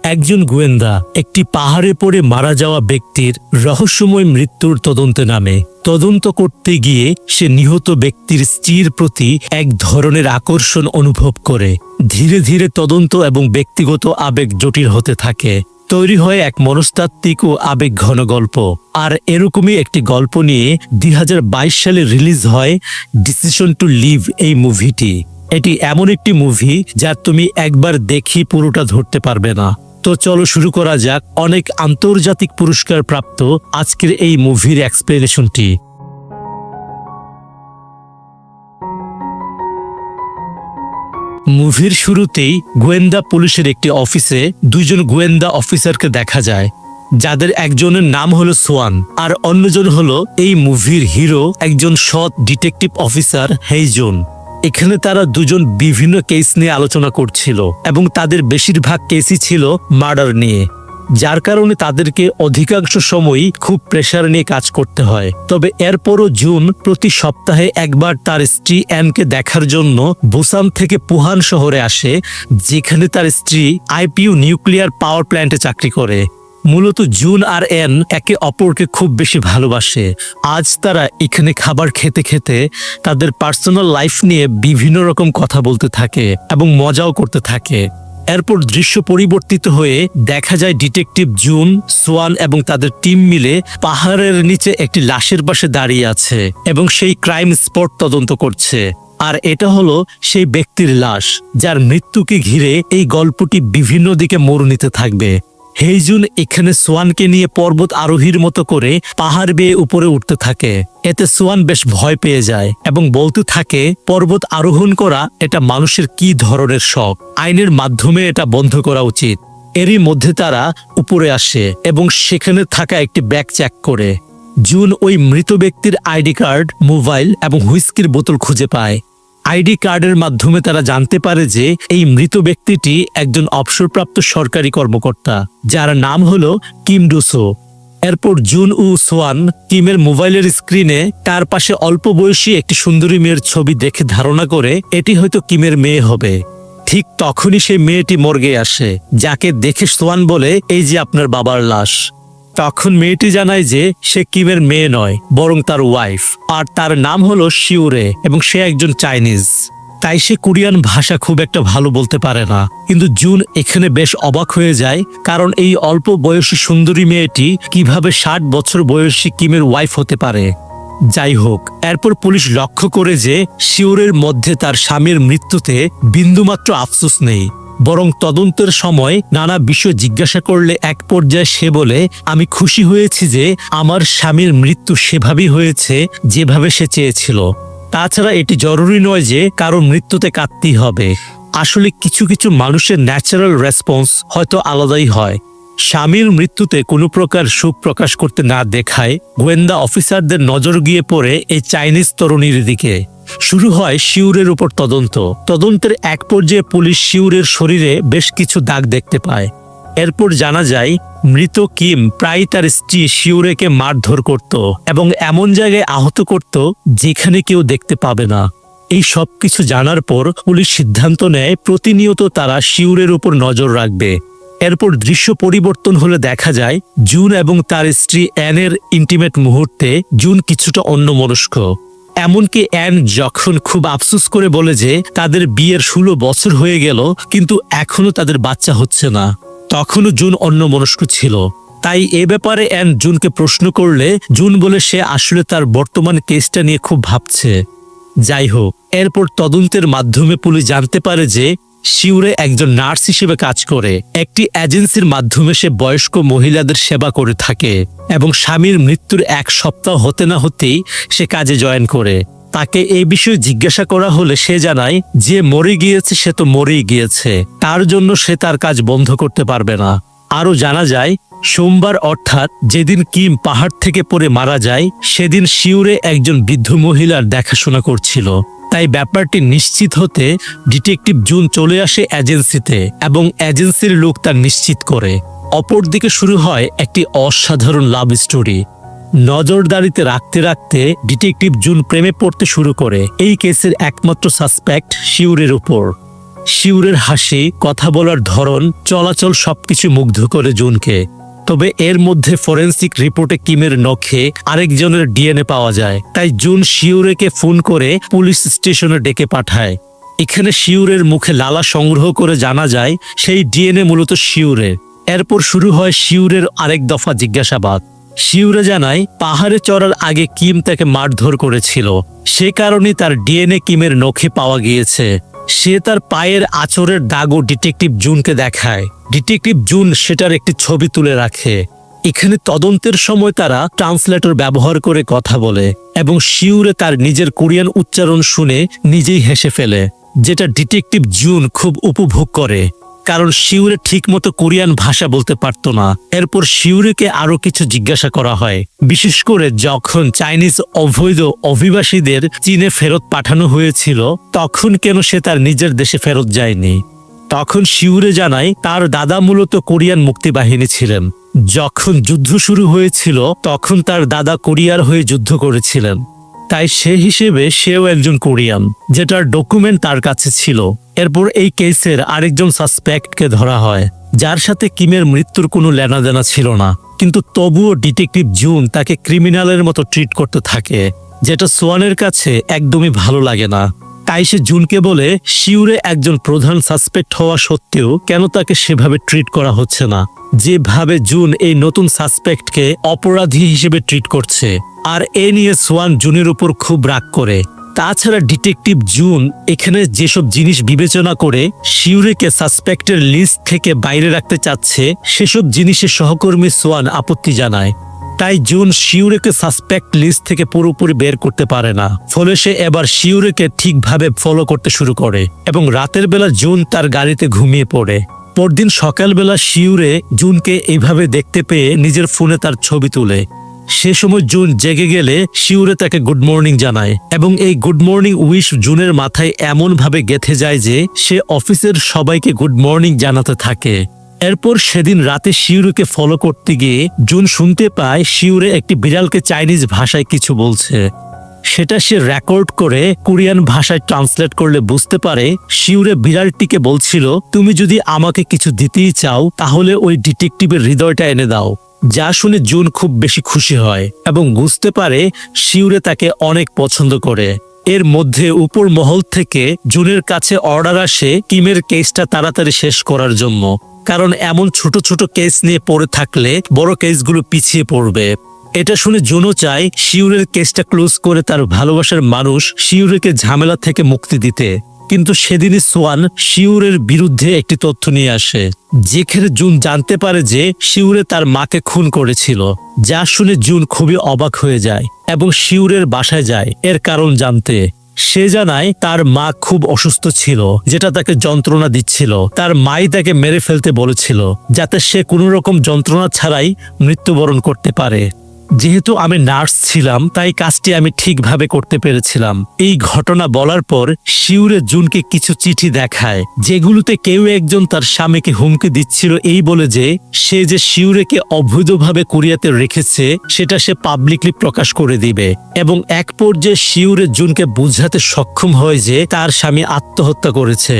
একজন গোয়েন্দা একটি পাহাড়ে পড়ে মারা যাওয়া ব্যক্তির রহস্যময় মৃত্যুর তদন্তে নামে। তদন্ত করতে গিয়ে সে নিহত ব্যক্তির স্ত্রীর প্রতি এক ধরনের আকর্ষণ অনুভব করে। ধীরে ধীরে তদন্ত এবং ব্যক্তিগত আবেগ জটিল হতে থাকে। তৈরি হয় এক মনস্তাত্ত্বিক ও আবেগ ঘন গল্প। আর এরকমই একটি গল্প নিয়ে ২০২২ সালে রিলিজ হয় ডিসিশন টু লিভ এই মুভিটি। এটি এমন একটি মুভি যা তুমি একবার দেখি পুরোটা ধরতে পারবে না। তো চলো শুরু করা যাক অনেক আন্তর্জাতিক পুরস্কার প্রাপ্ত আজকের এই মুভির এক্সপ্লেনেশনটি। মুভির শুরুতেই গোয়েন্দা পুলিশের একটি অফিসে দুইজন গোয়েন্দা অফিসারকে দেখা যায়, যাদের একজনের নাম হলো সোয়ান আর অন্যজন হলো এই মুভির হিরো, একজন সৎ ডিটেকটিভ অফিসার হেইজুন। এখানে তারা দুজন বিভিন্ন কেস নিয়ে আলোচনা করছিল এবং তাদের বেশিরভাগ কেসই ছিল মার্ডার নিয়ে, যার কারণে তাদেরকে অধিকাংশ সময়ই খুব প্রেসার নিয়ে কাজ করতে হয়। তবে এরপরও জুন প্রতি সপ্তাহে একবার তার স্ত্রী অ্যানকে দেখার জন্য বুসান থেকে পুহান শহরে আসে, যেখানে তার স্ত্রী আইপিইউ নিউক্লিয়ার পাওয়ার প্ল্যান্টে চাকরি করে। মূলত জুন আর অ্যান একে অপরকে খুব বেশি ভালোবাসে। আজ তারা এখানে খাবার খেতে খেতে তাদের পার্সোনাল লাইফ নিয়ে বিভিন্ন রকম কথা বলতে থাকে এবং মজাও করতে থাকে। এরপর দৃশ্য পরিবর্তিত হয়ে দেখা যায় ডিটেকটিভ জুন, সোয়ান এবং তাদের টিম মিলে পাহাড়ের নিচে একটি লাশের পাশে দাঁড়িয়ে আছে এবং সেই ক্রাইম স্পট তদন্ত করছে। আর এটা হলো সেই ব্যক্তির লাশ যার মৃত্যুকে ঘিরে এই গল্পটি বিভিন্ন দিকে মোড় নিতে থাকবে। হেইজুন এখানে সোয়ানকে নিয়ে পর্বত আরোহীর মতো করে পাহাড় বেয়ে উপরে উঠতে থাকে। এতে সোয়ান বেশ ভয় পেয়ে যায় এবং বলতে থাকে পর্বত আরোহণ করা এটা মানুষের কি ধরনের শখ, আইনের মাধ্যমে এটা বন্ধ করা উচিত। এরই মধ্যে তারা উপরে আসে এবং সেখানে থাকা একটি ব্যাগ চেক করে। জুন ওই মৃত ব্যক্তির আইডি কার্ড, মোবাইল এবং হুইস্কির বোতল খুঁজে পায়। আইডি কার্ডের মাধ্যমে তারা জানতে পারে যে এই মৃত ব্যক্তিটি একজন অবসরপ্রাপ্ত সরকারি কর্মকর্তা, যার নাম হলো কিম ডুসো। এরপর জুন ও সোয়ান কিমের মোবাইলের স্ক্রিনে তার পাশে অল্প বয়সী একটি সুন্দরী মেয়ের ছবি দেখে ধারণা করে এটি হয়তো কিমের মেয়ে হবে। ঠিক তখনই সেই মেয়েটি মর্গে আসে, যাকে দেখে সোয়ান বলে, এই যে আপনার বাবার লাশ। তখন মেয়েটি জানায় যে সে কিমের মেয়ে নয়, বরং তার ওয়াইফ, আর তার নাম হলো শিউরে এবং সে একজন চাইনিজ। তাই সে কোরিয়ান ভাষা খুব একটা ভালো বলতে পারে না। কিন্তু জুন এখানে বেশ অবাক হয়ে যায়, কারণ এই অল্প বয়সী সুন্দরী মেয়েটি কিভাবে 60 বছর বয়সী কিমের ওয়াইফ হতে পারে। যাই হোক, এরপর পুলিশ লক্ষ্য করে যে শিউরের মধ্যে তার স্বামীর মৃত্যুতে বিন্দুমাত্র আফসোস নেই, বরং তদন্তের সময় নানা বিষয় জিজ্ঞাসা করলে এক পর্যায়ে সে বলে, আমি খুশি হয়েছি যে আমার স্বামীর মৃত্যু সেভাবেই হয়েছে যেভাবে সে চেয়েছিল। তাছাড়া এটি জরুরি নয় যে কারো মৃত্যুতে কাঁদতেই হবে। আসলে কিছু কিছু মানুষের ন্যাচারাল রেসপন্স হয়তো আলাদাই হয়। স্বামীর মৃত্যুতে কোনো প্রকার সুখ প্রকাশ করতে না দেখায় গোয়েন্দা অফিসারদের নজর গিয়ে পড়ে এই চাইনিজ তরুণীর দিকে। শুরু হয় শিউরের উপর তদন্ত। তদন্তের এক পর্যায়ে পুলিশ শিউরের শরীরে বেশ কিছু দাগ দেখতে পায়। এরপর জানা যায় মৃত কিম প্রায় তার স্ত্রী শিউরেকে মারধর করত এবং এমন জায়গায় আহত করত যেখানে কেউ দেখতে পাবে না। এই সব কিছু জানার পর পুলিশ সিদ্ধান্ত নেয় প্রতিনিয়ত তারা শিউরের উপর নজর রাখবে। এরপর দৃশ্য পরিবর্তন হলে দেখা যায় জুন এবং তার স্ত্রী অ্যানের ইন্টিমেট মুহূর্তে জুন কিছুটা অন্যমনস্ক। এমনকি অ্যান যখন খুব আফসোস করে বলে যে তাদের বিয়ের 16 বছর হয়ে গেল কিন্তু এখনো তাদের বাচ্চা হচ্ছে না, তখনও জুন অন্যমনস্ক ছিল। তাই এ ব্যাপারে অ্যান জুনকে প্রশ্ন করলে জুন বলে সে আসলে তার বর্তমান কেসটা নিয়ে খুব ভাবছে। যাই হোক, এরপর তদন্তের মাধ্যমে পুলিশ জানতে পারে যে শিউরে একজন নার্স হিসেবে কাজ করে। একটি এজেন্সির মাধ্যমে সে বয়স্ক মহিলাদের সেবা করে থাকে এবং স্বামীর মৃত্যুর 1 সপ্তাহ হতে না হতেই সে কাজে জয়েন করে। তাকে এই বিষয়ে জিজ্ঞাসা করা হলে সে জানায় যে মরে গিয়েছে সে তো মরেই গিয়েছে, তার জন্য সে তার কাজ বন্ধ করতে পারবে না। আরও জানা যায় সোমবার অর্থাৎ যেদিন কিম পাহাড় থেকে পড়ে মারা যায় সেদিন শিউরে একজন বৃদ্ধ মহিলার দেখাশোনা করছিল। তাই ব্যাপারটি নিশ্চিত হতে ডিটেকটিভ জুন চলে আসে এজেন্সিতে এবং এজেন্সির লোক তা নিশ্চিত করে। অপরদিকে শুরু হয় একটি অসাধারণ লাভ স্টোরি। নজরদারিতে রাখতে রাখতে ডিটেকটিভ জুন প্রেমে পড়তে শুরু করে এই কেসের একমাত্র সাসপেক্ট শিউরের উপর। শিউরের হাসি, কথা বলার ধরন, চলাচল সবকিছু মুগ্ধ করে জুনকে। তবে এর মধ্যে ফরেন্সিক রিপোর্টে কিমের নখে আরেকজনের ডিএনএ পাওয়া যায়। তাই জুন শিউরেকে ফোন করে পুলিশ স্টেশনে ডেকে পাঠায়। এখানে শিউরের মুখে লালা সংগ্রহ করে জানা যায় সেই ডিএনএ মূলত শিউরের। এরপর শুরু হয় শিউরের আরেক দফা জিজ্ঞাসাবাদ। শিউরে জানায় পাহাড়ে চড়ার আগে কিম তাকে মারধর করেছিল, সে কারণে তার ডিএনএ কিমের নখে পাওয়া গিয়েছে। সে তার পায়ের আঁচড়ের দাগও ডিটেকটিভ জুনকে দেখায়। ডিটেকটিভ জুন সেটার একটি ছবি তুলে রাখে। এখানে তদন্তের সময় তারা ট্রান্সলেটর ব্যবহার করে কথা বলে এবং শিউরে তার নিজের কোরিয়ান উচ্চারণ শুনে নিজেই হেসে ফেলে, যেটা ডিটেকটিভ জুন খুব উপভোগ করে, কারণ শিউরে ঠিকমতো কোরিয়ান ভাষা বলতে পারত না। এরপর শিউরেকে আরো কিছু জিজ্ঞাসা করা হয়, বিশেষ করে যখন চাইনিজ অবৈধ অভিবাসীদের চীনে ফেরত পাঠানো হয়েছিল তখন কেন সে তার নিজের দেশে ফেরত যায়নি। তখন শিউরে জানায় তার দাদা মূলত কোরিয়ান মুক্তিবাহিনী ছিলেন। যখন যুদ্ধ শুরু হয়েছিল তখন তার দাদা কোরিয়ার হয়ে যুদ্ধ করেছিলেন, তাই সে হিসেবে সেও একজন কোরিয়ান, যেটার ডকুমেন্ট তার কাছে ছিল। এরপর এই কেসের আরেকজন সাসপেক্টকে ধরা হয়, যার সাথে কিমের মৃত্যুর কোনো লেনাদেনা ছিল না, কিন্তু তবুও ডিটেকটিভ জুন তাকে ক্রিমিনালের মতো ট্রিট করতে থাকে, যেটা সোয়ানের কাছে একদমই ভালো লাগে না। তাই সে জুনকে বলে শিউরে একজন প্রধান সাসপেক্ট হওয়া সত্ত্বেও কেন তাকে সেভাবে ট্রিট করা হচ্ছে না, যেভাবে জুন এই নতুন সাসপেক্টকে অপরাধী হিসেবে ট্রিট করছে। আর এ নিয়ে সোয়ান জুনের উপর খুব রাগ করে। তাছাড়া ডিটেকটিভ জুন এখানে যেসব জিনিস বিবেচনা করে শিউরেকে সাসপেক্টের লিস্ট থেকে বাইরে রাখতে চাচ্ছে, সেসব জিনিসে সহকর্মী সোয়ান আপত্তি জানায়। তাই জুন শিউরেকে সাসপেক্ট লিস্ট থেকে পুরোপুরি বের করতে পারে না, ফলে সে এবার শিউরেকে ঠিকভাবে ফলো করতে শুরু করে এবং রাতের বেলা জুন তার গাড়িতে ঘুমিয়ে পড়ে। পরদিন সকালবেলা শিউরে জুনকে এইভাবে দেখতে পেয়ে নিজের ফোনে তার ছবি তুলে। সে সময় জুন জেগে গেলে শিউরে তাকে গুড মর্নিং জানায় এবং এই গুড মর্নিং উইশ জুনের মাথায় এমন ভাবে গেঁথে যায় যে সে অফিসের সবাইকে গুড মর্নিং জানাতে থাকে। এরপর সেদিন রাতে শিউরেকে ফলো করতে গিয়ে জুন শুনতে পায় শিউরে একটি বিড়ালকে চাইনিজ ভাষায় কিছু বলছে। সেটা সে রেকর্ড করে কোরিয়ান ভাষায় ট্রান্সলেট করলে বুঝতে পারে শিউরে বিড়ালটিকে বলছিল, তুমি যদি আমাকে কিছু দিতেই চাও তাহলে ওই ডিটেকটিভের হৃদয়টা এনে দাও। যা শুনে জুন খুব বেশি খুশি হয় এবং বুঝতে পারে শিউরে তাকে অনেক পছন্দ করে। এর মধ্যে উপর মহল থেকে জুনের কাছে অর্ডার আসে কিমের কেসটা তাড়াতাড়ি শেষ করার জন্য, কারণ এমন ছোট ছোট কেস নিয়ে পড়ে থাকলে বড় কেসগুলো পিছিয়ে পড়বে। এটা শুনে জুনও চায় শিউরের কেসটা ক্লোজ করে তার ভালোবাসার মানুষ শিউরেকে ঝামেলা থেকে মুক্তি দিতে। কিন্তু সেদিনই সোয়ান শিউরের বিরুদ্ধে একটি তথ্য নিয়ে আসে, যেখানে জুন জানতে পারে যে শিউরে তার মাকে খুন করেছিল। যা শুনে জুন খুবই অবাক হয়ে যায় এবং শিউরের বাসায় যায় এর কারণ জানতে। সে জানায় তার মা খুব অসুস্থ ছিল, যেটা তাকে যন্ত্রণা দিচ্ছিল। তার মাই তাকে মেরে ফেলতে বলেছিল যাতে সে কোনো রকম যন্ত্রণা ছাড়াই মৃত্যুবরণ করতে পারে। যেহেতু আমি নার্স ছিলাম তাই কাজটি আমি ঠিকভাবে করতে পেরেছিলাম। এই ঘটনা বলার পর শিউরে জুনকে কিছু চিঠি দেখায়, যেগুলোতে কেউ একজন তার স্বামীকে হুমকি দিচ্ছিল এই বলে যে সে যে শিউরেকে অবৈধভাবে কোরিয়াতে রেখেছে সেটা সে পাবলিকলি প্রকাশ করে দিবে। এবং এক পর্যায়ে শিউরে জুনকে বুঝাতে সক্ষম হয় যে তার স্বামী আত্মহত্যা করেছে।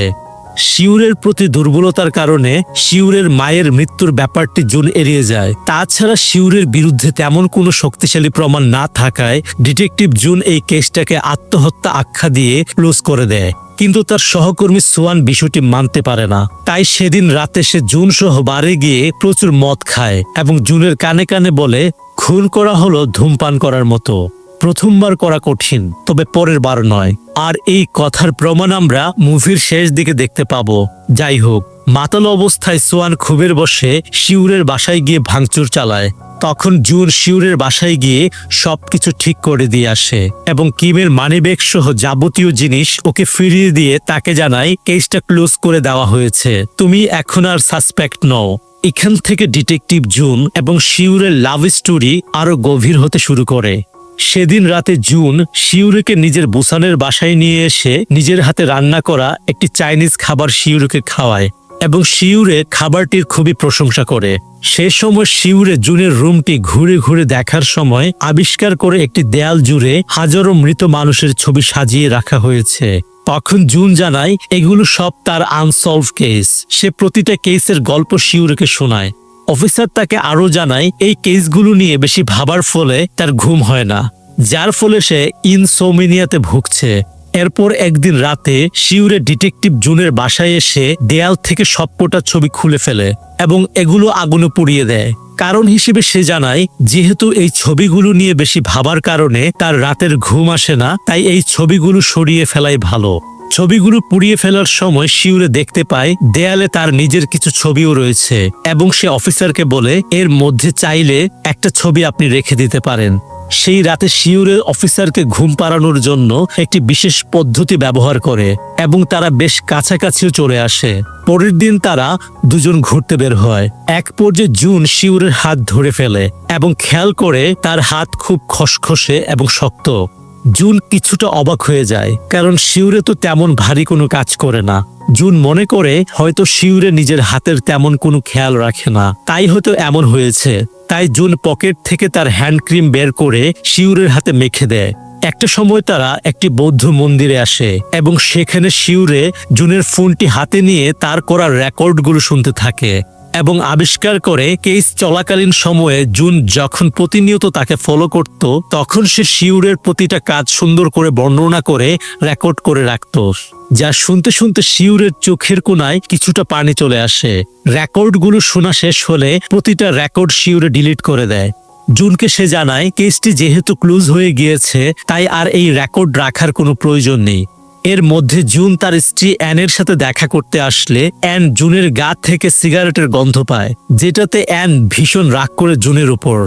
শিউরের প্রতি দুর্বলতার কারণে শিউরের মায়ের মৃত্যুর ব্যাপারটি জুন এড়িয়ে যায়। তাছাড়া শিউরের বিরুদ্ধে তেমন কোনো শক্তিশালী প্রমাণ না থাকায় ডিটেকটিভ জুন এই কেসটাকে আত্মহত্যা আখ্যা দিয়ে ক্লোজ করে দেয়। কিন্তু তার সহকর্মী সোয়ান বিষয়টি মানতে পারে না। তাই সেদিন রাতে সে জুন সহ বারে গিয়ে প্রচুর মদ খায় এবং জুনের কানে কানে বলে, খুন করা হলো ধূমপান করার মতো, প্রথমবার করা কঠিন, তবে পরের বার নয়। আর এই কথার প্রমাণ আমরা মুভির শেষ দিকে দেখতে পাবো। যাই হোক, মাতাল অবস্থায় সোয়ান ক্ষোভের বশে শিউরের বাসায় গিয়ে ভাঙচুর চালায়। তখন জুন শিউরের বাসায় গিয়ে সবকিছু ঠিক করে দিয়ে আসে এবং কিমের মানিব্যাগ সহ যাবতীয় জিনিস ওকে ফিরিয়ে দিয়ে তাকে জানায় কেসটা ক্লোজ করে দেওয়া হয়েছে, তুমি এখন আর সাসপেক্ট নও। এখান থেকে ডিটেকটিভ জুন এবং শিউরের লাভ স্টোরি আরো গভীর হতে শুরু করে। সেদিন রাতে জুন শিউরেকে নিজের বুসানের বাসায় নিয়ে এসে নিজের হাতে রান্না করা একটি চাইনিজ খাবার শিউরেকে খাওয়ায় এবং শিউরে খাবারটির খুবই প্রশংসা করে। সে সময় শিউরে জুনের রুমটি ঘুরে ঘুরে দেখার সময় আবিষ্কার করে একটি দেয়াল জুড়ে হাজারো মৃত মানুষের ছবি সাজিয়ে রাখা হয়েছে। তখন জুন জানায় এগুলো সব তার আনসলভ কেস। সে প্রতিটা কেসের গল্প শিউরেকে শোনায়। অফিসার তাকে আরো জানায় এই কেসগুলো নিয়ে বেশি ভাবার ফলে তার ঘুম হয় না, যার ফলে সে ইনসোমিনিয়াতে ভুগছে। এরপর একদিন রাতে শিউরে ডিটেকটিভ জুনের বাসায় এসে দেয়াল থেকে সবকটা ছবি খুলে ফেলে এবং এগুলো আগুনে পুড়িয়ে দেয়। কারণ হিসেবে সে জানায় যেহেতু এই ছবিগুলো নিয়ে বেশি ভাবার কারণে তার রাতের ঘুম আসে না, তাই এই ছবিগুলো সরিয়ে ফেলাই ভালো। ছবিগুলো পুড়িয়ে ফেলার সময় শিউরে দেখতে পায় দেয়ালে তার নিজের কিছু ছবিও রয়েছে এবং সে অফিসারকে বলে এর মধ্যে চাইলে একটা ছবি আপনি রেখে দিতে পারেন। সেই রাতে শিউরের অফিসারকে ঘুম পাড়ানোর জন্য একটি বিশেষ পদ্ধতি ব্যবহার করে এবং তারা বেশ কাছাকাছিও চলে আসে। পরের দিন তারা দুজন ঘুরতে বের হয়। এক পর্যায়ে জুন শিউরের হাত ধরে ফেলে এবং খেয়াল করে তার হাত খুব খসখসে এবং শক্ত। জুন কিছুটা অবাক হয়ে যায়, কারণ শিউরে তো তেমন ভারী কোনো কাজ করে না। জুন মনে করে হয়তো শিউরে নিজের হাতের তেমন কোনো খেয়াল রাখে না, তাই হয়তো এমন হয়েছে। তাই জুন পকেট থেকে তার হ্যান্ড ক্রিম বের করে শিউরের হাতে মেখে দেয়। একটা সময় তারা একটি বৌদ্ধ মন্দিরে আসে এবং সেখানে শিউরে জুনের ফোনটি হাতে নিয়ে তার করা রেকর্ডগুলো শুনতে থাকে এবং আবিষ্কার করে কেস চলাকালীন সময়ে জুন যখন প্রতিনিয়ত তাকে ফলো করত, তখন সে শিউরের প্রতিটা কাজ সুন্দর করে বর্ণনা করে রেকর্ড করে রাখত, যা শুনতে শুনতে শিউরের চোখের কোণায় কিছুটা পানি চলে আসে। রেকর্ডগুলো শোনা শেষ হলে প্রতিটা রেকর্ড শিউরে ডিলিট করে দেয়। জুনকে সে জানায় কেসটি যেহেতু ক্লোজ হয়ে গিয়েছে, তাই আর এই রেকর্ড রাখার কোনো প্রয়োজন নেই। এর মধ্যে জুন তার স্ত্রী অ্যানের সাথে দেখা করতে আসলে অ্যান জুনের গা থেকে সিগারেটের গন্ধ পায়, যেটাতে অ্যান ভীষণ রাগ করে জুনের উপর।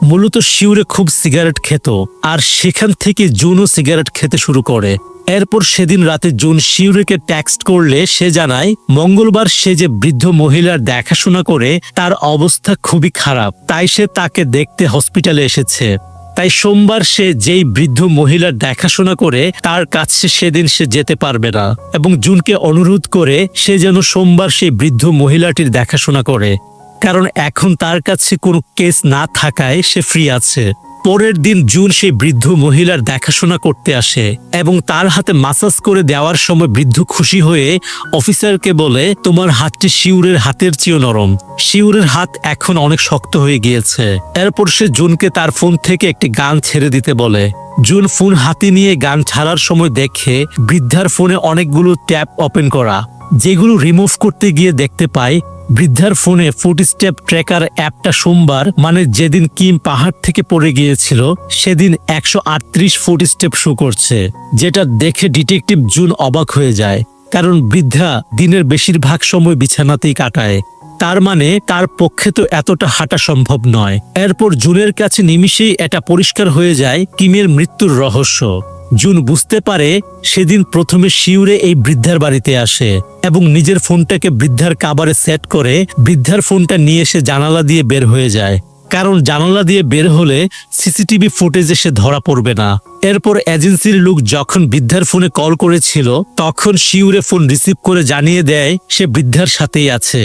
মূলত শিউরে খুব সিগারেট খেত, আর সেখান থেকে জুনও সিগারেট খেতে শুরু করে। এরপর সেদিন রাতে জুন শিউরেকে টেক্সট করলে সে জানায় মঙ্গলবার সে যে বৃদ্ধ মহিলার দেখাশোনা করে তার অবস্থা খুবই খারাপ, তাই সে তাকে দেখতে হসপিটালে এসেছে। তাই সোমবার সে যেই বৃদ্ধ মহিলার দেখাশোনা করে তার কাছে সেদিন সে যেতে পারবে না এবং জুনকে অনুরোধ করে সে যেন সোমবার সেই বৃদ্ধ মহিলাটির দেখাশোনা করে, কারণ এখন তার কাছে কোনো কেস না থাকায় সে ফ্রি আছে। পরের দিন জুন সেই বৃদ্ধ মহিলার দেখাশোনা করতে আসে এবং তার হাতে মাসাজ করে দেওয়ার সময় বৃদ্ধ খুশি হয়ে অফিসারকে বলে তোমার হাতটি শিউরের হাতের চেয়েও নরম। শিউরের হাত এখন অনেক শক্ত হয়ে গিয়েছে। এরপর সে জুনকে তার ফোন থেকে একটি গান ছেড়ে দিতে বলে। জুন ফোন হাতে নিয়ে গান ছাড়ার সময় দেখে বৃদ্ধার ফোনে অনেকগুলো ট্যাপ ওপেন করা, যেগুলো রিমুভ করতে গিয়ে দেখতে পায় বৃদ্ধার ফোনে ফুটস্টেপ ট্র্যাকার অ্যাপটা সোমবার, মানে যেদিন কিম পাহাড় থেকে পড়ে গিয়েছিল, সেদিন 138 ফুটস্টেপ শো করছে, যেটা দেখে ডিটেকটিভ জুন অবাক হয়ে যায়, কারণ বৃদ্ধা দিনের বেশিরভাগ সময় বিছানাতেই কাটায়। তার মানে তার পক্ষে তো এতটা হাঁটা সম্ভব নয়। এরপর জুনের কাছে নিমিষেই এটা পরিষ্কার হয়ে যায় কিমের মৃত্যুর রহস্য। জুন বুঝতে পারে সেদিন প্রথমে শিউরে এই বৃদ্ধার বাড়িতে আসে এবং নিজের ফোনটাকে বৃদ্ধার কাবারে সেট করে বৃদ্ধার ফোনটা নিয়ে সে জানালা দিয়ে বের হয়ে যায়, কারণ জানালা দিয়ে বের হলে সিসিটিভি ফুটেজে সে ধরা পড়বে না। এরপর এজেন্সির লোক যখন বৃদ্ধার ফোনে কল করেছিল, তখন শিউরে ফোন রিসিভ করে জানিয়ে দেয় সে বৃদ্ধার সাথেই আছে,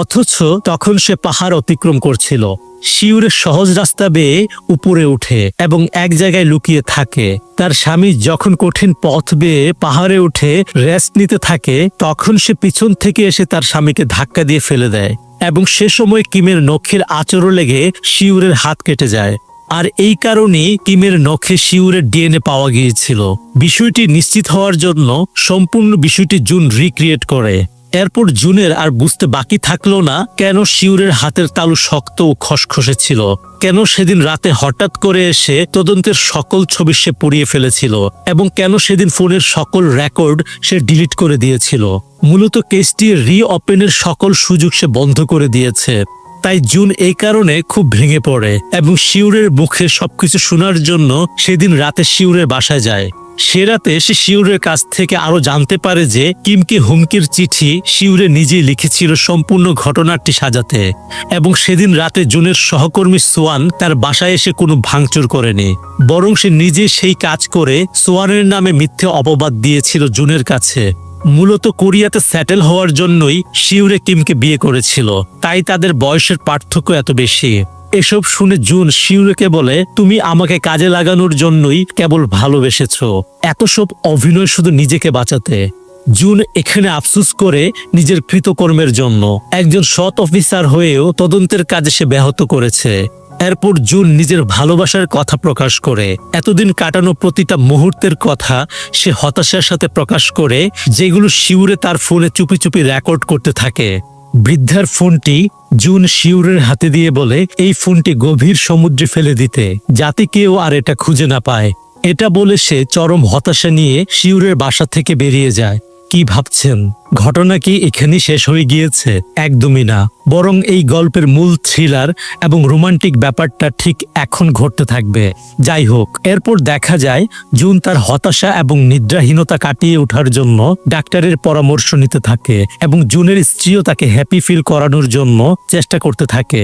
অথচ তখন সে পাহাড় অতিক্রম করছিল। শিউরে সহজ রাস্তা বেয়ে উপরে উঠে এবং এক জায়গায় লুকিয়ে থাকে। তার স্বামী যখন কঠিন পথ বেয়ে পাহাড়ে উঠে রেস্ট নিতে থাকে, তখন সে পিছন থেকে এসে তার স্বামীকে ধাক্কা দিয়ে ফেলে দেয় এবং সে সময় কিমের নখের আঁচড় লেগে শিউরের হাত কেটে যায়। আর এই কারণেই কিমের নখে শিউরের ডিএনএ পাওয়া গিয়েছিল। বিষয়টি নিশ্চিত হওয়ার জন্য সম্পূর্ণ বিষয়টি জুন রিক্রিয়েট করে। এরপর জুনের আর বুঝতে বাকি থাকলো না কেন শিউরের হাতের তালু শক্ত ও খসখসে ছিল, কেন সেদিন রাতে হঠাৎ করে এসে তদন্তের সকল ছবি সে পুড়িয়ে ফেলেছিল এবং কেন সেদিন ফোনের সকল রেকর্ড সে ডিলিট করে দিয়েছিল। মূলত কেসটি রিওপেনের সকল সুযোগ সে বন্ধ করে দিয়েছে। তাই জুন এই কারণে খুব ভেঙে পড়ে এবং শিউরের মুখে সবকিছু শোনার জন্য সেদিন রাতে শিউরের বাসায় যায়। সে রাতে সে শিউরের কাছ থেকে আরো জানতে পারে যে কিমকে হুমকির চিঠি শিউরে নিজেই লিখেছিল সম্পূর্ণ ঘটনাটি সাজাতে, এবং সেদিন রাতে জুনের সহকর্মী সোয়ান তার বাসায় এসে কোনো ভাঙচুর করেনি, বরং সে নিজে সেই কাজ করে সোয়ানের নামে মিথ্যে অপবাদ দিয়েছিল জুনের কাছে। মূলত কোরিয়াতে সেটেল হওয়ার জন্যই শিউরে কিমকে বিয়ে করেছিল, তাই তাদের বয়সের পার্থক্য এত বেশি। এসব শুনে জুন শিউরেকে বলে, তুমি আমাকে কাজে লাগানোর জন্যই কেবল ভালোবেসেছো, এত সব অভিনয় শুধু নিজেকে বাঁচাতে। জুন এখানে আফসোস করে নিজের কৃতকর্মের জন্য। একজন সৎ অফিসার হয়েও তদন্তের কাজে সে ব্যাহত করেছে। এরপর জুন নিজের ভালোবাসার কথা প্রকাশ করে। এতদিন কাটানো প্রতিটা মুহূর্তের কথা সে হতাশার সাথে প্রকাশ করে, যেগুলো শিউরে তার ফোনে চুপি চুপি রেকর্ড করতে থাকে। বৃদ্ধার ফোনটি জুন শিউরের হাতে দিয়ে বলে এই ফোনটি গভীর সমুদ্রে ফেলে দিতে, যাতে কেউ আর এটা খুঁজে না পায়। এটা বলে সে চরম হতাশা নিয়ে শিউরের বাসা থেকে বেরিয়ে যায়। কি ভাবছেন, ঘটনা কি এখানেই শেষ হয়ে গিয়েছে? একদমই না, বরং এই গল্পের মূল থ্রিলার এবং রোমান্টিক ব্যাপারটা ঠিক এখন ঘটতে থাকবে। যাই হোক, এরপর দেখা যায় জুন তার হতাশা এবং নিদ্রাহীনতা কাটিয়ে ওঠার জন্য ডাক্তারের পরামর্শ নিতে থাকে এবং জুনের স্ত্রীও তাকে হ্যাপি ফিল করানোর জন্য চেষ্টা করতে থাকে।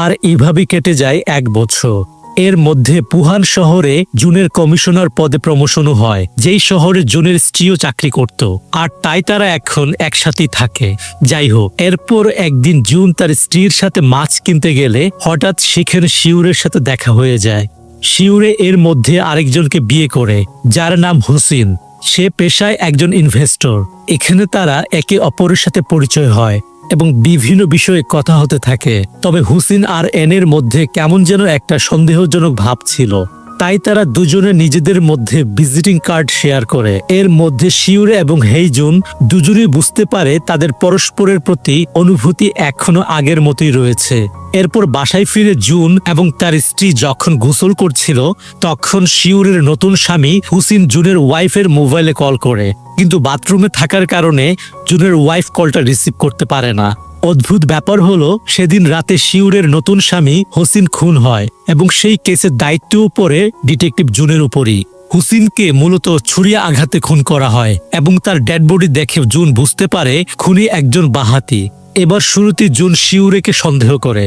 আর এইভাবেই কেটে যায় 1 বছর। এর মধ্যে পুহান শহরে জুনের কমিশনার পদে প্রমোশনও হয়, যেই শহরে জুনের স্ত্রীও চাকরি করত, আর তাই তারা এখন একসাথেই থাকে। যাই হোক, এরপর একদিন জুন তার স্ত্রীর সাথে মাছ কিনতে গেলে হঠাৎ সেখানে শিউরের সাথে দেখা হয়ে যায়। শিউরে এর মধ্যে আরেকজনকে বিয়ে করে, যার নাম হুসিন। সে পেশায় একজন ইনভেস্টর। এখানে তারা একে অপরের সাথে পরিচয় হয় এবং বিভিন্ন বিষয়ে কথা হতে থাকে। তবে হুসিন আর এনের মধ্যে কেমন যেন একটা সন্দেহজনক ভাব ছিল, তাই তারা দুজনে নিজেদের মধ্যে ভিজিটিং কার্ড শেয়ার করে। এর মধ্যে শিউরে এবং হেইজুন দুজনেই বুঝতে পারে তাদের পরস্পরের প্রতি অনুভূতি এখনো আগের মতোই রয়েছে। এরপর বাসায় ফিরে জুন এবং তার স্ত্রী যখন গোসল করছিল, তখন শিউরের নতুন স্বামী হুসিন জুনের ওয়াইফের মোবাইলে কল করে, কিন্তু বাথরুমে থাকার কারণে জুনের ওয়াইফ কলটা রিসিভ করতে পারে না। অদ্ভুত ব্যাপার হলো, সেদিন রাতে শিউরের নতুন স্বামী হুসিন খুন হয় এবং সেই কেসের দায়িত্বও পড়ে ডিটেকটিভ জুনের উপরই। হুসিনকে মূলত ছুরিয়া আঘাতে খুন করা হয় এবং তার ডেড বডি দেখে জুন বুঝতে পারে খুনি একজন বাঁহাতি। এবার শুরুতে জুন শিউরেকে সন্দেহ করে।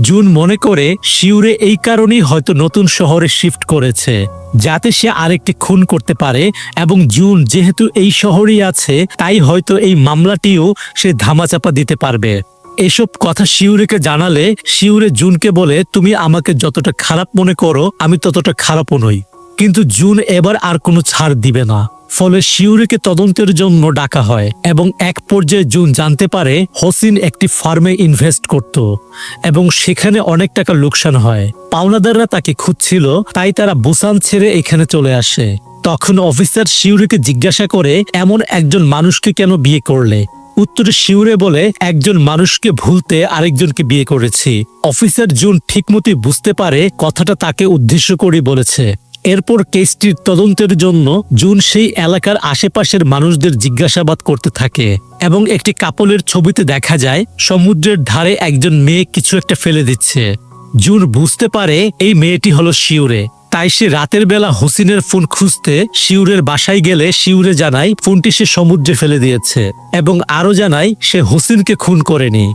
জুন মনে করে শিউরে এই কারণেই হয়তো নতুন শহরে শিফট করেছে, যাতে সে আরেকটি খুন করতে পারে, এবং জুন যেহেতু এই শহরেই আছে, তাই হয়তো এই মামলাটিও সে ধামাচাপা দিতে পারবে। এসব কথা শিউরেকে জানালে শিউরে জুনকে বলে, তুমি আমাকে যতটা খারাপ মনে করো আমি ততটা খারাপও নই। কিন্তু জুন এবার আর কোনো ছাড় দিবে না। ফলে শিউরেকে তদন্তের জন্য ডাকা হয় এবং এক পর্যায়ে জুন জানতে পারে হোসিন একটি ফার্মে ইনভেস্ট করত এবং সেখানে অনেক টাকা লোকসান হয়। পাওনাদাররা তাকে খুঁজছিল, তাই তারা বুসান ছেড়ে এখানে চলে আসে। তখন অফিসার শিউরেকে জিজ্ঞাসা করে, এমন একজন মানুষকে কেন বিয়ে করলে? উত্তরে শিউরে বলে, একজন মানুষকে ভুলতে আরেকজনকে বিয়ে করেছি। অফিসার জুন ঠিকমতো বুঝতে পারে কথাটা তাকে উদ্দেশ্য করে বলেছে। এরপর কেসটির তদন্তের জন্য জুন সেই এলাকার আশেপাশের মানুষদের জিজ্ঞাসাবাদ করতে থাকে এবং একটি কাপলের ছবিতে দেখা যায় সমুদ্রের ধারে একজন মেয়ে কিছু একটা ফেলে দিচ্ছে। জুন বুঝতে পারে এই মেয়েটি হলো শিউরে, তাই সে রাতের বেলা হোসিনের ফোন খুঁজতে শিউরের বাসায় গেলে শিউরে জানায় ফোনটি সে সমুদ্রে ফেলে দিয়েছে এবং আরো জানায় সে হোসিনকে খুন করেনি।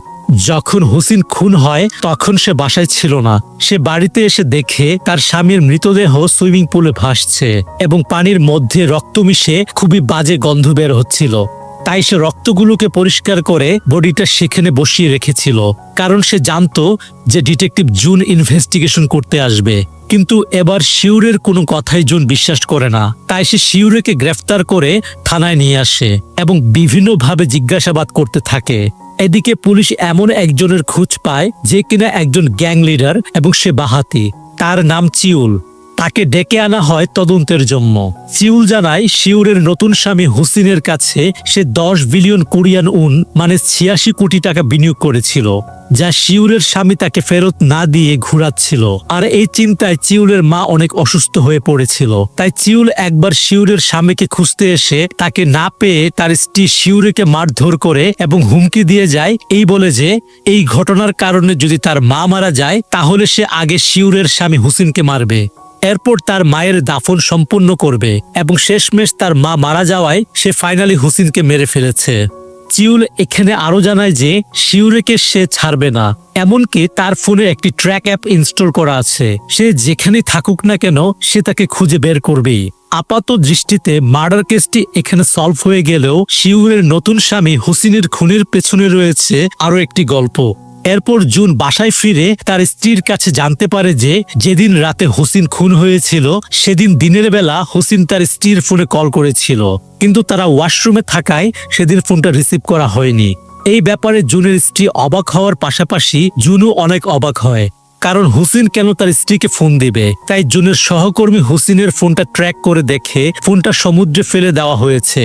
যখন হুসিন খুন হয় তখন সে বাসায় ছিল না। সে বাড়িতে এসে দেখে তার স্বামীর মৃতদেহ সুইমিং পুলে ভাসছে এবং পানির মধ্যে রক্ত মিশে খুবই বাজে গন্ধ বের হচ্ছিল। তাই সে রক্তগুলোকে পরিষ্কার করে বডিটা সেখানে বসিয়ে রেখেছিল, কারণ সে জানতো যে ডিটেকটিভ জুন ইনভেস্টিগেশন করতে আসবে। কিন্তু এবার শিউরের কোনো কথাই জুন বিশ্বাস করে না, তাই সে শিউরেকে গ্রেফতার করে থানায় নিয়ে আসে এবং বিভিন্নভাবে জিজ্ঞাসাবাদ করতে থাকে। এদিকে পুলিশ এমন একজনের খোঁজ পায় যে কিনা একজন গ্যাং লিডার এবং সে বাঁহাতি। তার নাম চিউল। তাকে ডেকে আনা হয় তদন্তের জন্য। চিউল জানায় শিউরের নতুন স্বামী হুসিনের কাছে সে 10 বিলিয়ন কোরিয়ান উন মানে 86 কোটি টাকা বিনিয়োগ করেছিল, যা শিউরের স্বামী তাকে ফেরত না দিয়ে ঘুরাচ্ছিল। আর এই চিন্তায় চিউলের মা অনেক অসুস্থ হয়ে পড়েছিল। তাই চিউল একবার শিউরের স্বামীকে খুঁজতে এসে তাকে না পেয়ে তার স্ত্রী শিউরেকে মারধর করে এবং হুমকি দিয়ে যায়, এই বলে যে এই ঘটনার কারণে যদি তার মা মারা যায় তাহলে সে আগে শিউরের স্বামী হুসিনকে মারবে, এরপর তার মায়ের দাফন সম্পূর্ণ করবে এবং শেষমেশ তার মা মারা যাওয়ায় সে ফাইনালি হুসিনকে মেরে ফেলেছে। চিউল এখানে আরো জানায় যে শিউরেকে সে ছাড়বে না, এমনকি তার ফোনে একটি ট্র্যাক অ্যাপ ইনস্টল করা আছে। সে যেখানে থাকুক না কেন সে তাকে খুঁজে বের করবেই। আপাত দৃষ্টিতে মার্ডার কেসটি এখানে সলভ হয়ে গেলেও শিউরের নতুন স্বামী হুসিনের খুনের পেছনে রয়েছে আরো একটি গল্প। এরপর জুন বাসায় ফিরে তার স্ত্রীর কাছে জানতে পারে যে যেদিন রাতে হোসিন খুন হয়েছিল সেদিন দিনের বেলা হোসিন তার স্ত্রীর ফোনে কল করেছিল, কিন্তু তারা ওয়াশরুমে থাকায় সেদিন ফোনটা রিসিভ করা হয়নি। এই ব্যাপারে জুনের স্ত্রী অবাক হওয়ার পাশাপাশি জুনও অনেক অবাক হয়, কারণ হোসিন কেন তার স্ত্রীকে ফোন দিবে। তাই জুনের সহকর্মী হোসিনের ফোনটা ট্র্যাক করে দেখে ফোনটা সমুদ্রে ফেলে দেওয়া হয়েছে।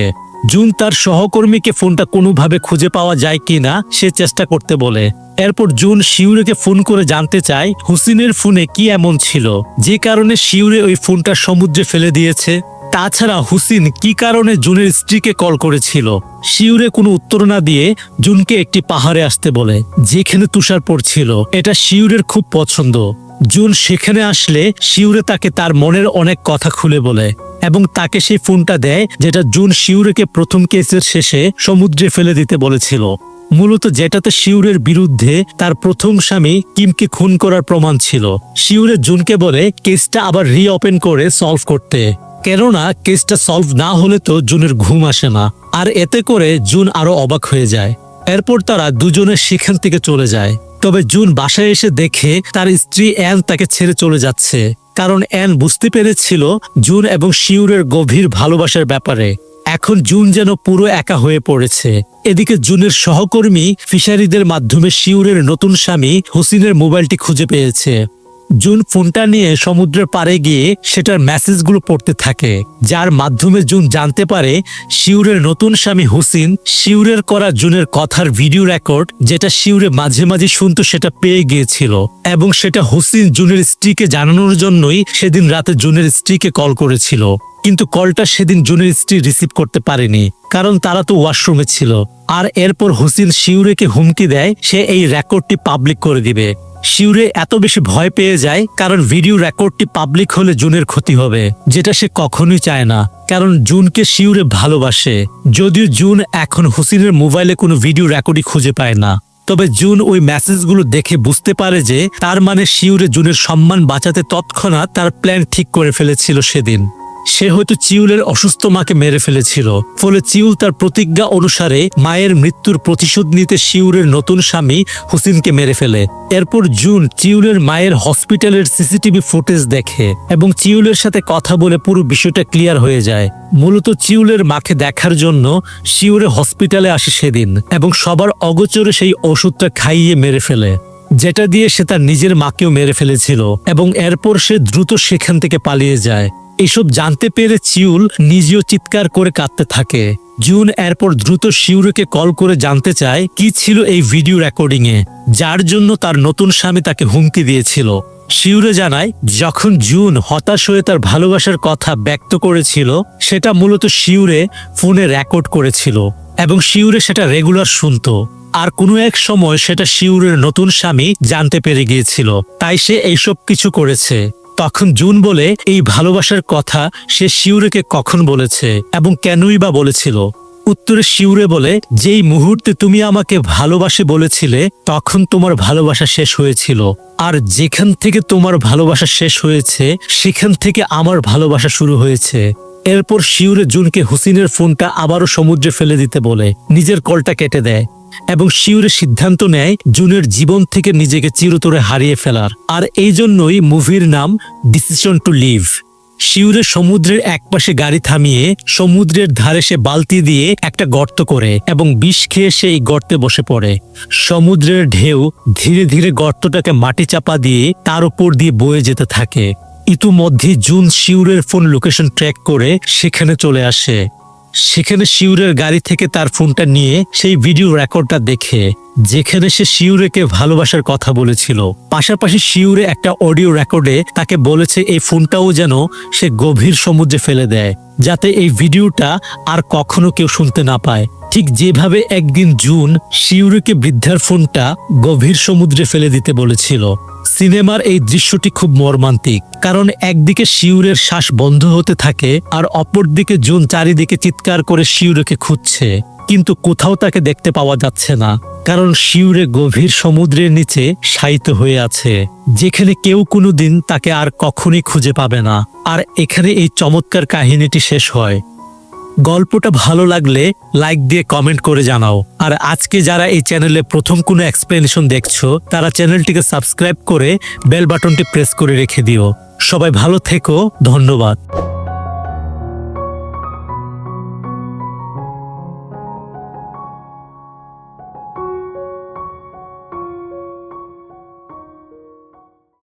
জুন তার সহকর্মীকে ফোনটা কোনোভাবে খুঁজে পাওয়া যায় কিনা সে চেষ্টা করতে বলে। এরপর জুন শিউরেকে ফোন করে জানতে চায় হোসিনের ফোনে কি এমন ছিল যে কারণে শিউরে ওই ফোনটা সমুদ্রে ফেলে দিয়েছে। তাছাড়া হোসিন কি কারণে জুনের স্ত্রীকে কল করেছিল। শিউরে কোনো উত্তর না দিয়ে জুনকে একটি পাহাড়ে আসতে বলে যেখানে তুষার পড়ছিল। এটা শিউরের খুব পছন্দ। জুন সেখানে আসলে শিউরে তাকে তার মনের অনেক কথা খুলে বলে এবং তাকে সেই ফোনটা দেয় যেটা জুন শিউরেকে প্রথম কেসের শেষে সমুদ্রে ফেলে দিতে বলেছিল, মূলত যেটাতে শিউরের বিরুদ্ধে তার প্রথম স্বামী কিমকে খুন করার প্রমাণ ছিল। শিউরে জুনকে বলে কেসটা আবার রিওপেন করে সলভ করতে, কেননা কেসটা সলভ না হলে তো জুনের ঘুম আসে না। আর এতে করে জুন আরো অবাক হয়ে যায়। এরপর তারা দুজনে সেখান থেকে চলে যায়। তবে জুন বাসায় এসে দেখে তার স্ত্রী অ্যান তাকে ছেড়ে চলে যাচ্ছে, কারণ অ্যান বুঝতে পেরেছিল জুন এবং শিউরের গভীর ভালোবাসার ব্যাপারে। এখন জুন যেন পুরো একা হয়ে পড়েছে। এদিকে জুনের সহকর্মী ফিশারিদের মাধ্যমে শিউরের নতুন স্বামী হোসিনের মোবাইলটি খুঁজে পেয়েছে। জুন ফোনটা নিয়ে সমুদ্রের পাড়ে গিয়ে সেটার মেসেজগুলো পড়তে থাকে, যার মাধ্যমে জুন জানতে পারে শিউরের নতুন স্বামী হোসিন শিউরের করা জুনের কথার ভিডিও রেকর্ড, যেটা শিউরে মাঝে মাঝে শুনতো, সেটা পেয়ে গিয়েছিল এবং সেটা হোসিন জুনের স্ত্রীকে জানানোর জন্যই সেদিন রাতে জুনের স্ত্রীকে কল করেছিল। কিন্তু কলটা সেদিন জুনের স্ত্রী রিসিভ করতে পারেনি, কারণ তারা তো ওয়াশরুমে ছিল। আর এরপর হোসিন শিউরেকে হুমকি দেয় সে এই রেকর্ডটি পাবলিক করে দিবে। শিউরে এত বেশি ভয় পেয়ে যায়, কারণ ভিডিও রেকর্ডটি পাবলিক হলে জুনের ক্ষতি হবে, যেটা সে কখনোই চায় না, কারণ জুনকে শিউরে ভালোবাসে। যদিও জুন এখন হোসিনের মোবাইলে কোনো ভিডিও রেকর্ডই খুঁজে পায় না, তবে জুন ওই মেসেজগুলো দেখে বুঝতে পারে যে তার মানে শিউরে জুনের সম্মান বাঁচাতে তৎক্ষণাৎ তার প্ল্যান ঠিক করে ফেলেছিল সেদিন। সে হয়তো চিউলের অসুস্থ মাকে মেরে ফেলেছিল, ফলে চিউল তার প্রতিজ্ঞা অনুসারে মায়ের মৃত্যুর প্রতিশোধ নিতে শিউরের নতুন স্বামী হোসিনকে মেরে ফেলে। এরপর জুন চিউলের মায়ের হসপিটালের সিসিটিভি ফুটেজ দেখে এবং চিউলের সাথে কথা বলে পুরো বিষয়টা ক্লিয়ার হয়ে যায়। মূলত চিউলের মাকে দেখার জন্য শিউরে হসপিটালে আসে সেদিন এবং সবার অগোচরে সেই ওষুধটা খাইয়ে মেরে ফেলে, যেটা দিয়ে সে তার নিজের মাকেও মেরে ফেলেছিল এবং এরপর সে দ্রুত সেখান থেকে পালিয়ে যায়। এসব জানতে পেরে চিউল নিজেও চিৎকার করে কাঁদতে থাকে। জুন এরপর দ্রুত শিউরেকে কল করে জানতে চায় কি ছিল এই ভিডিও রেকর্ডিং এ, যার জন্য তার নতুন স্বামী তাকে হুমকি দিয়েছিল। শিউরে জানায় যখন জুন হতাশ হয়ে তার ভালোবাসার কথা ব্যক্ত করেছিল, সেটা মূলত শিউরে ফোনে রেকর্ড করেছিল এবং শিউরে সেটা রেগুলার শুনতো। আর কোনো এক সময় সেটা শিউরের নতুন স্বামী জানতে পেরে গিয়েছিল, তাই সে এইসব কিছু করেছে। তখন জুন বলে এই ভালোবাসার কথা সে শিউরেকে কখন বলেছে এবং কেনই বা বলেছিল। উত্তরে শিউরে বলে যেই মুহূর্তে তুমি আমাকে ভালোবাসে বলেছিলে তখন তোমার ভালোবাসা শেষ হয়েছিল, আর যেখান থেকে তোমার ভালোবাসা শেষ হয়েছে সেখান থেকে আমার ভালোবাসা শুরু হয়েছে। এরপর শিউরে জুনকে হোসিনের ফোনটা আবারও সমুদ্রে ফেলে দিতে বলে নিজের কলটা কেটে দেয় এবং শিউরে সিদ্ধান্ত নেয় জুনের জীবন থেকে নিজেকে চিরতরে হারিয়ে ফেলার। আর এই জন্যই মুভির নাম ডিসিশন টু লিভ। শিউরে সমুদ্রের একপাশে গাড়ি থামিয়ে সমুদ্রের ধারে সে বালতি দিয়ে একটা গর্ত করে এবং বিষ খেয়ে সে এই গর্তে বসে পড়ে। সমুদ্রের ঢেউ ধীরে ধীরে গর্তটাকে মাটি চাপা দিয়ে তার উপর দিয়ে বয়ে যেতে থাকে। ইতিমধ্যে জুন শিউরের ফোন লোকেশন ট্র্যাক করে সেখানে চলে আসে। সেখানে শিউরের গাড়ি থেকে তার ফোনটা নিয়ে সেই ভিডিও রেকর্ডটা দেখে, যেখানে সে শিউরেকে ভালোবাসার কথা বলেছিল। পাশাপাশি শিউরে একটা অডিও রেকর্ডে তাকে বলেছে এই ফোনটাও যেন সে গভীর সমুদ্রে ফেলে দেয়, যাতে এই ভিডিওটা আর কখনো কেউ শুনতে না পায়। ঠিক যেভাবে একদিন জুন শিউরেকে বৃদ্ধার ফোনটা গভীর সমুদ্রে ফেলে দিতে বলেছিল। সিনেমার এই দৃশ্যটি খুব মর্মান্তিক, কারণ একদিকে শিউরের শ্বাস বন্ধ হতে থাকে আর অপরদিকে জুন চারিদিকে চিৎকার করে শিউরেকে খুঁজছে, কিন্তু কোথাও তাকে দেখতে পাওয়া যাচ্ছে না, কারণ শিউরে গভীর সমুদ্রের নিচে শায়িত হয়ে আছে, যেখানে কেউ কোনোদিন তাকে আর কখনই খুঁজে পাবে না। আর এখানে এই চমৎকার কাহিনীটি শেষ হয়। গল্পটা ভালো লাগলে লাইক দিয়ে কমেন্ট করে জানাও। আর আজকে যারা এই চ্যানেলে প্রথম কোনো এক্সপ্লেনেশন দেখছো তারা চ্যানেলটিকে সাবস্ক্রাইব করে বেল বাটনটি প্রেস করে রেখে দিও। সবাই ভালো থেকো, ধন্যবাদ।